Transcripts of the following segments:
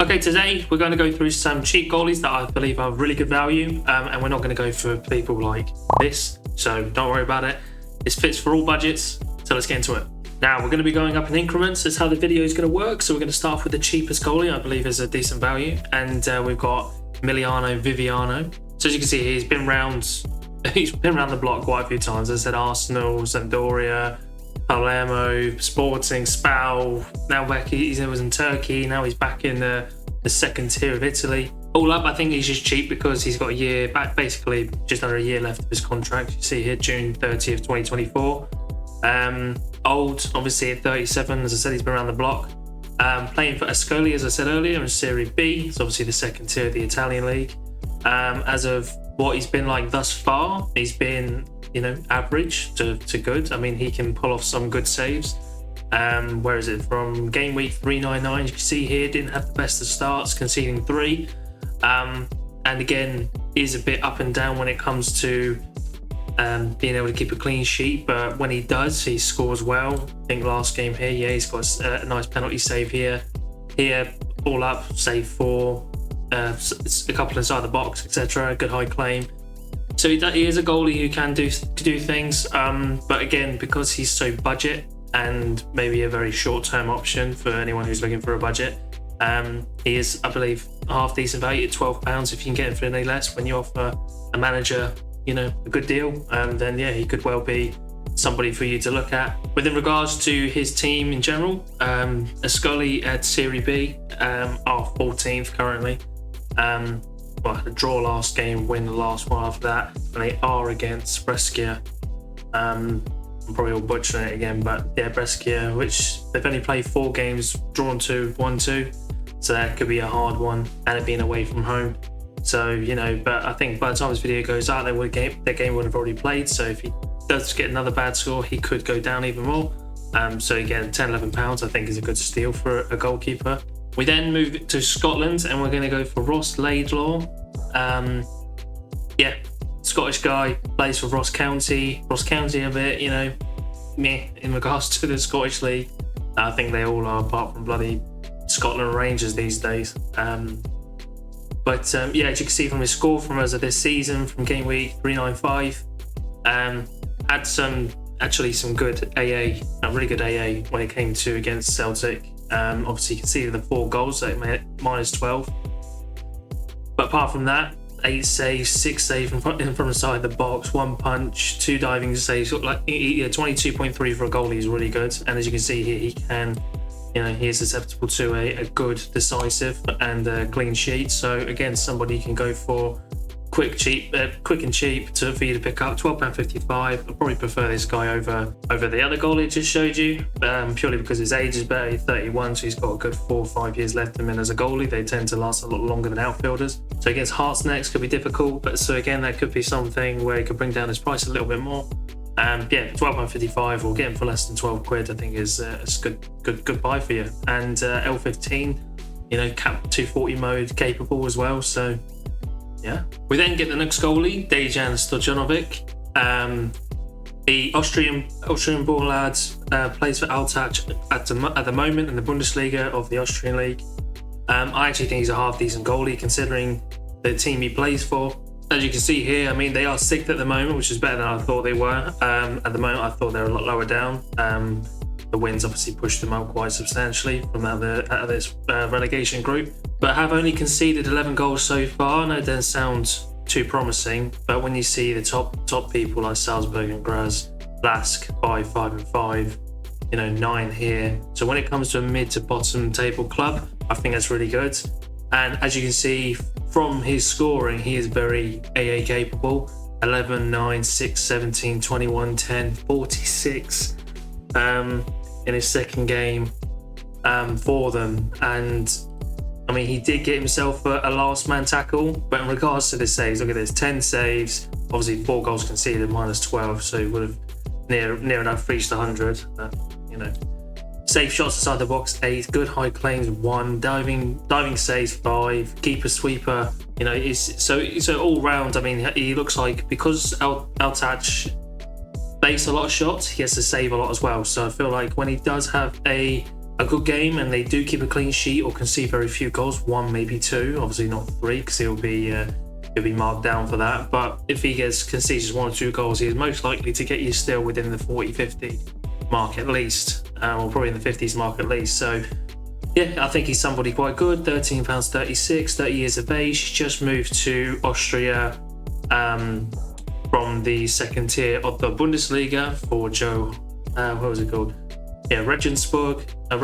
Okay, today we're going to go through some cheap goalies that I believe are really good value, and we're not going to go for people like this, so don't worry about it. This fits for all budgets, so let's get into it. Now, we're going to be going up in increments. That's how the video is going to work. So we're going to start with the cheapest goalie, I believe is a decent value, and we've got Milano Vivano. So as you can see, he's been around the block quite a few times. As I said, Arsenal, Sampdoria, Palermo, Sporting, Spal. Now back, he was in Turkey. Now he's back in the second tier of Italy. All up, I think he's just cheap because he's got a year back, basically just under a year left of his contract. You see here, June 30th, 2024. Old, obviously at 37. As I said, he's been around the block. Playing for Ascoli, as I said earlier, in Serie B. It's obviously the second tier of the Italian league. As of what he's been like thus far, he's been, average to good. I mean, he can pull off some good saves. Where is it? From game week 399, you can see here, didn't have the best of starts, conceding 3. And again, is a bit up and down when it comes to being able to keep a clean sheet, but when he does, he scores well. I think last game here, he's got a nice penalty save here. Here, all up, save 4, a couple inside the box, etc. Good high claim. So he is a goalie who can do things, but again, because he's so budget and maybe a very short-term option for anyone who's looking for a budget, he is, I believe, half decent value at £12 if you can get him for any less. When you offer a manager a good deal, then yeah, he could well be somebody for you to look at. With in regards to his team in general, Ascoli at Serie B are 14th currently. Well, had a draw last game, win the last one after that, and they are against Brescia. I'm probably all butchering it again, but yeah, Brescia, which they've only played 4 games, drawn 2, won 2, so that could be a hard one, and it being away from home. So, but I think by the time this video goes out, their game would have already played. So if he does get another bad score, he could go down even more. So again, £10-11 I think is a good steal for a goalkeeper. We then move to Scotland, and we're going to go for Ross Laidlaw. Scottish guy, plays for Ross County. Ross County a bit, meh in regards to the Scottish League. I think they all are, apart from bloody Scotland Rangers these days. But as you can see from his score from us of this season, from game week 395, had some good AA, a really good AA when it came to against Celtic. Obviously, you can see the 4 goals, so it made minus 12. But apart from that, 8 saves, 6 saves from the side of the box, 1 punch, 2 diving saves. Like 22.3 for a goalie is really good. And as you can see here, he can. He is susceptible to a good, decisive and clean sheet. So again, somebody you can go for quick and cheap for you to pick up. £12.55. I'd probably prefer this guy over the other goalie I just showed you, purely because his age is better. He's 31, so he's got a good 4 or 5 years left in him as a goalie. They tend to last a lot longer than outfielders. So against Hart's next could be difficult, but so again, that could be something where he could bring down his price a little bit more. £12.55 or get him for less than 12 quid, I think is a good buy for you. And L15, cap 240 mode capable as well. So yeah. We then get the next goalie, Dejan Dojonovic. The Austrian ball lad plays for Altach at the moment in the Bundesliga of the Austrian league. I actually think he's a half decent goalie considering the team he plays for. As you can see here, I mean, they are 6th at the moment, which is better than I thought they were. At the moment, I thought they were a lot lower down. The wins obviously pushed them up quite substantially from out of this relegation group, but have only conceded 11 goals so far. I know it doesn't sound too promising, but when you see the top people like Salzburg and Graz, Lask, 5 and 5, 9 here. So when it comes to a mid to bottom table club, I think that's really good. And as you can see from his scoring, he is very AA capable. 11, 9, 6, 17, 21, 10, 46 in his second game for them. And I mean, he did get himself a last man tackle, but in regards to the saves, look at this, 10 saves, obviously 4 goals conceded, minus 12, so he would have near enough reached 100. Safe shots inside the box, 8, good high claims, 1, diving saves, 5, keeper sweeper, so all round. I mean, he looks like, because Altach base a lot of shots, he has to save a lot as well. So I feel like when he does have a a good game and they do keep a clean sheet or concede very few goals, 1 maybe 2, obviously not 3 because he'll be marked down for that. But if he concedes 1 or 2 goals, he is most likely to get you still within the 40-50 mark at least, or probably in the 50s mark at least. So yeah, I think he's somebody quite good. £13.36, 30 years of age. He's just moved to Austria from the second tier of the Bundesliga for Joe. What was it called? Yeah, Regensburg. As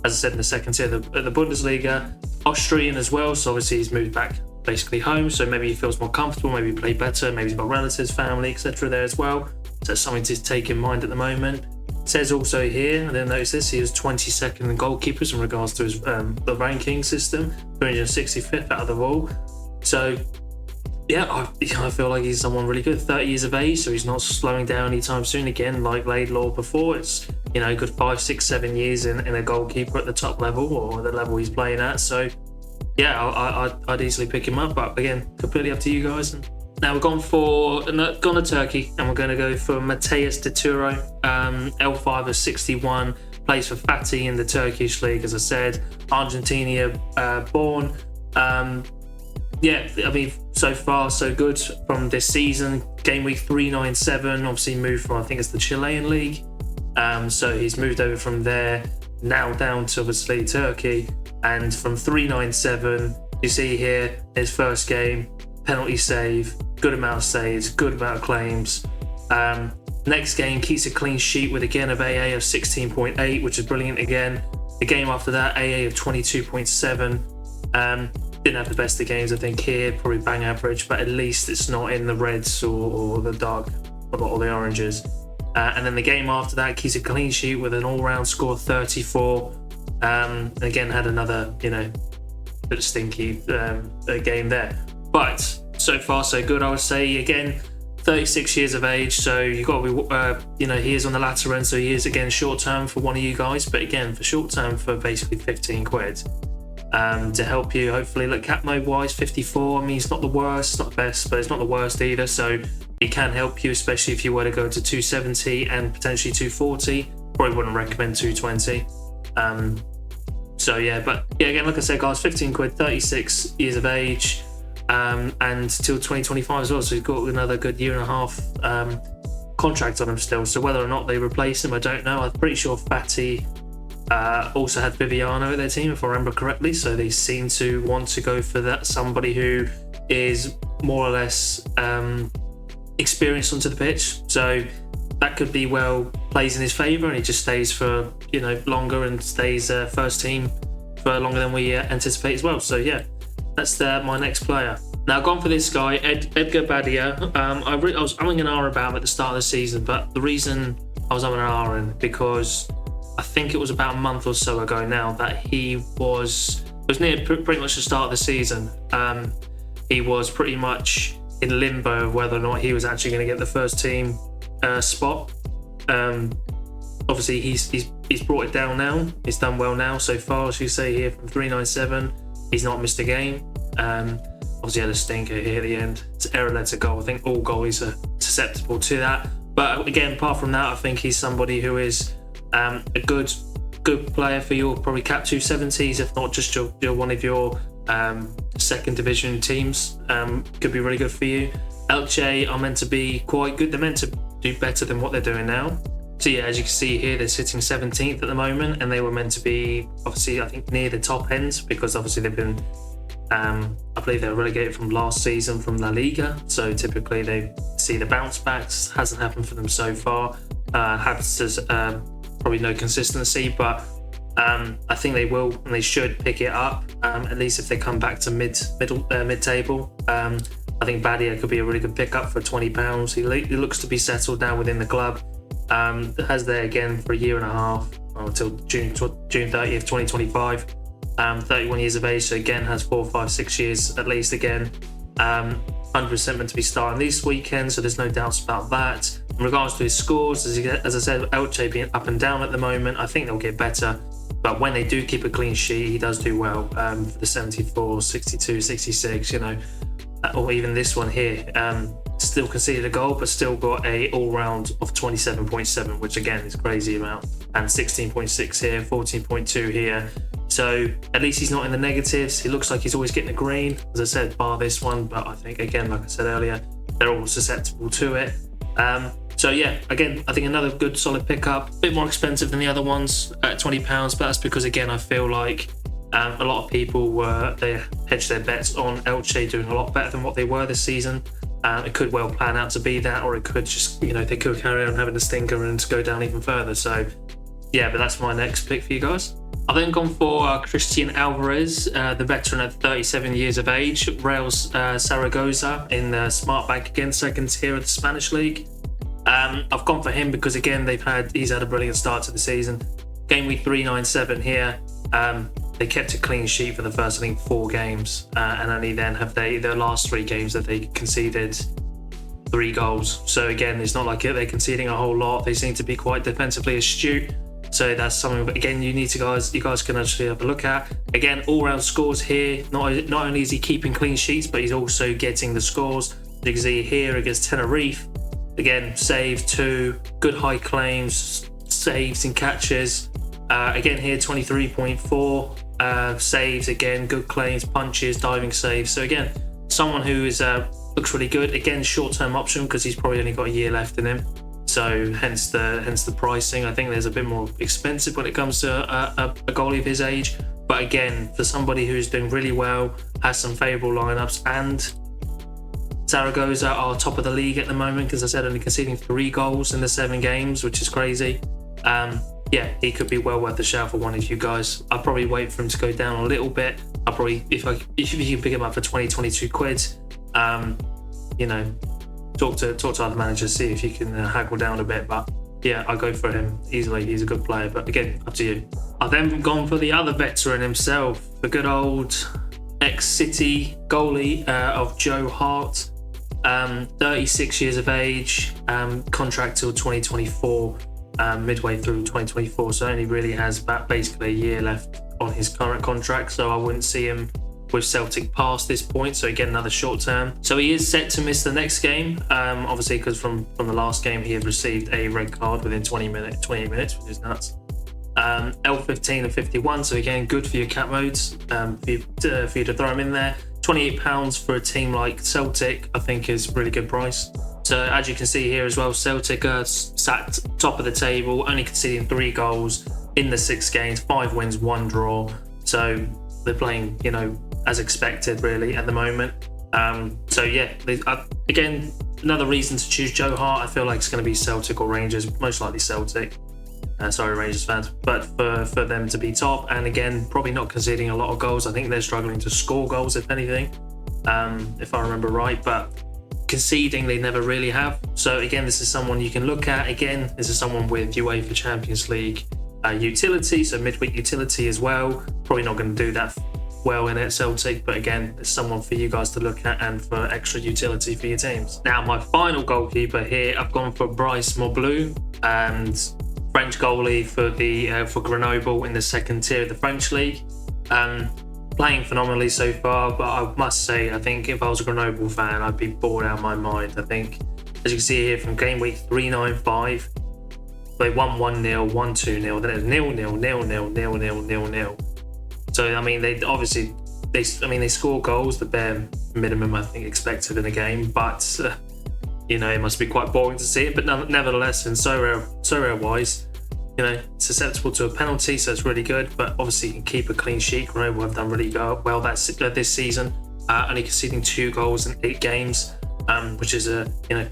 I said, in the second tier of the Bundesliga. Austrian as well, so obviously he's moved back basically home. So maybe he feels more comfortable. Maybe he played better. Maybe he's got relatives, family, etc. there as well. So that's something to take in mind at the moment. It says also here, I didn't notice this, he was 22nd in goalkeepers in regards to his the ranking system, 365th out of the all. So yeah, I feel like he's someone really good. 30 years of age, so he's not slowing down anytime soon. Again, like Laidlaw before, it's good 5, 6, 7 years in a goalkeeper at the top level or the level he's playing at. So yeah, I'd easily pick him up, but again, completely up to you guys. And now we're gone to Turkey, and we're going to go for Mateus Deturo, L5 of 61, plays for Fatih in the Turkish league, as I said, Argentina born. Yeah, I mean, so far so good from this season. Game week 397, obviously moved from, I think it's the Chilean league. So he's moved over from there, now down to obviously Turkey. And from 397, you see here, his first game, penalty save, good amount of saves, good amount of claims. Next game, keeps a clean sheet with again of AA of 16.8, which is brilliant again. The game after that, AA of 22.7. Didn't have the best of games, I think, here, probably bang average, but at least it's not in the reds or the dark or the oranges. And then the game after that, keeps a clean sheet with an all-round score of 34. And again, had another, bit of stinky game there. But so far, so good, I would say. Again, 36 years of age, so you've got to be, he is on the latter end, so he is, again, short-term for one of you guys, but again, for short-term for basically 15 quid. To help you, hopefully. Look, cap mode wise, 54. I mean, it's not the worst, not the best, but it's not the worst either. So it can help you, especially if you were to go to 270 and potentially 240. Probably wouldn't recommend 220. So yeah, but yeah, again, like I said, guys, 15 quid, 36 years of age, and till 2025 as well. So he's got another good year and a half contract on him still. So whether or not they replace him, I don't know. I'm pretty sure Fatih also had Viviano at their team, if I remember correctly, so they seem to want to go for that, somebody who is more or less experienced onto the pitch, so that could be plays in his favour, and he just stays for longer and stays first team for longer than we anticipate as well. So yeah, that's my next player. Now, gone for this guy, Eder Bader. I was umming and ahhing about him at the start of the season, but the reason I was umming and ahhing because I think it was about a month or so ago now that it was near pretty much the start of the season. He was pretty much in limbo of whether or not he was actually going to get the first team spot. Obviously, he's brought it down now. He's done well now so far, as you say here, from 397. He's not missed a game. Obviously, had a stinker here at the end. It's error led to goal. I think all goalies are susceptible to that. But again, apart from that, I think he's somebody who is a good player for your probably cap 270s, if not just your one of your second division teams. Could be really good for you. Elche are meant to be quite good. They're meant to do better than what they're doing now. So yeah, as you can see here, they're sitting 17th at the moment, and they were meant to be obviously, I think, near the top end, because obviously they've been I believe they were relegated from last season from La Liga, so typically they see the bounce backs. Hasn't happened for them so far. Has probably no consistency, but I think they will and they should pick it up, at least if they come back to mid-table. I think Badia could be a really good pickup for £20. He looks to be settled down within the club. Has there again for a year and a half, until June 30th, 2025. 31 years of age, so again has 4, 5, 6 years at least again. 100% meant to be starting this weekend, so there's no doubts about that. In regards to his scores, as I said, Elche being up and down at the moment, I think they'll get better. But when they do keep a clean sheet, he does do well. For the 74, 62, 66, or even this one here. still conceded a goal, but still got a all-round of 27.7, which again is a crazy amount, and 16.6 here, 14.2 here. So at least he's not in the negatives. He looks like he's always getting a green, as I said, bar this one, but I think, again, like I said earlier, they're all susceptible to it. So yeah, again, I think another good solid pickup. A bit more expensive than the other ones at £20, but that's because, again, I feel like a lot of people they hedged their bets on Elche doing a lot better than what they were this season. It could well plan out to be that, or it could just, they could carry on having a stinker and go down even further. So yeah, but that's my next pick for you guys. I've then gone for Christian Alvarez, the veteran at 37 years of age, rails Zaragoza in the Smart Bank again, second tier of the Spanish league. I've gone for him because, again, he's had a brilliant start to the season. Game week 397 here. They kept a clean sheet for the first, I think, 4 games, and only then have their last 3 games that they conceded 3 goals. So again, it's not like they're conceding a whole lot. They seem to be quite defensively astute. So that's something, again, you guys can actually have a look at. Again, all-round scores here. Not only is he keeping clean sheets, but he's also getting the scores. You can see here against Tenerife. Again, save 2, good high claims, saves and catches. Again here, 23.4 saves. Again, good claims, punches, diving saves. So again, someone who looks really good. Again, short-term option because he's probably only got a year left in him. So hence the pricing. I think there's a bit more expensive when it comes to a goalie of his age. But again, for somebody who's doing really well, has some favourable lineups, and Zaragoza are top of the league at the moment, because I said only conceding 3 goals in the 7 games, which is crazy. Yeah, he could be well worth a shout for one of you guys. I'll probably wait for him to go down a little bit. I'll probably, if you can pick him up for 22 quid, talk to other managers, see if you can haggle down a bit. But yeah, I'll go for him easily. He's a good player, but again, up to you. I've then gone for the other veteran himself, the good old ex-City goalie of Joe Hart. 36 years of age, contract till 2024, midway through 2024, so only really has basically a year left on his current contract, so I wouldn't see him with Celtic past this point. So again, another short term. So he is set to miss the next game, obviously, because from the last game he had received a red card within 28 minutes, which is nuts. L15 and 51, so again, good for your cat modes, for you to throw him in there. £28 for a team like Celtic, I think, is a really good price. So as you can see here as well, Celtic are sat top of the table, only conceding 3 goals in the 6 games, 5 wins, 1 draw. So they're playing, as expected, really, at the moment. So yeah, again, another reason to choose Joe Hart. I feel like it's going to be Celtic or Rangers, most likely Celtic. Sorry, Rangers fans, but for them to be top, and again, probably not conceding a lot of goals. I think they're struggling to score goals, if anything, if I remember right, but conceding they never really have. So again, this is someone you can look at. Again, this is someone with UEFA Champions League utility, so midweek utility as well. Probably not going to do that well in it, Celtic, but again, it's someone for you guys to look at and for extra utility for your teams. Now, my final goalkeeper here, I've gone for Bryce Moblo, and French goalie for Grenoble in the second tier of the French league. Playing phenomenally so far, but I must say, I think if I was a Grenoble fan, I'd be bored out of my mind. I think, as you can see here, from game week 395, they won 1-0, 1-2-0, then it was 0-0, 0-0, 0-0, 0-0. So I mean, they score goals, the bare minimum I think expected in a game, but it must be quite boring to see it. But nevertheless, and Sorare wise, susceptible to a penalty, so it's really good. But obviously, you can keep a clean sheet. Grenoble have done really well this season, only conceding 2 goals in 8 games, which is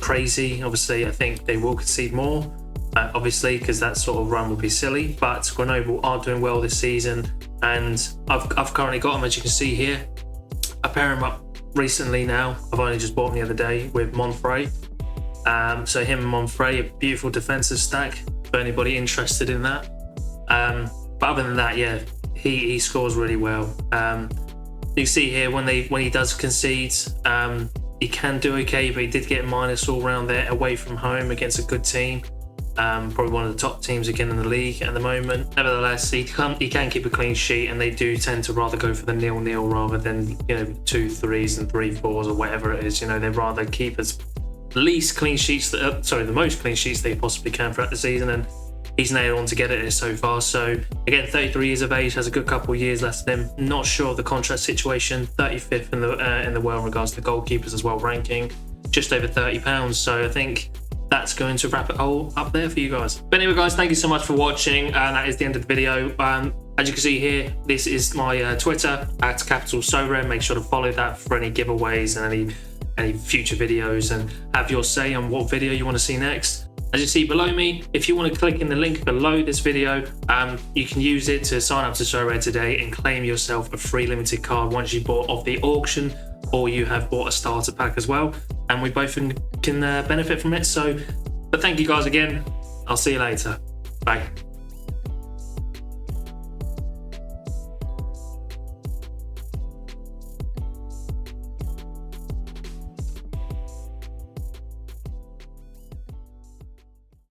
crazy. Obviously, I think they will concede more, obviously, because that sort of run would be silly. But Grenoble are doing well this season, and I've currently got them, as you can see here. I pair them up recently now. I've only just bought them the other day with Monfray. So him and Monfray, a beautiful defensive stack for anybody interested in that. But other than that, yeah, he scores really well. You see here when he does concede, he can do okay, but he did get minus all round there away from home against a good team. Probably one of the top teams again in the league at the moment. Nevertheless, he can keep a clean sheet, and they do tend to rather go for the 0-0 rather than 2 3s and 3 4s or whatever it is. They'd rather keep as least clean sheets that the most clean sheets that he possibly can throughout the season, and he's nailed on to get it so far. So again, 33 years of age, has a good couple of years left in him. Not sure of the contract situation. 35th in the world in regards to goalkeepers as well, ranking just over £30. So I think that's going to wrap it all up there for you guys. But anyway, guys, thank you so much for watching, and that is the end of the video. As you can see here, this is my Twitter at Sorare. Make sure to follow that for any giveaways and any future videos, and have your say on what video you want to see next. As you see below me, if you want to click in the link below this video, you can use it to sign up to Sorare today and claim yourself a free limited card once you bought off the auction, or you have bought a starter pack as well, and we both can benefit from it. But thank you guys again. I'll see you later. Bye.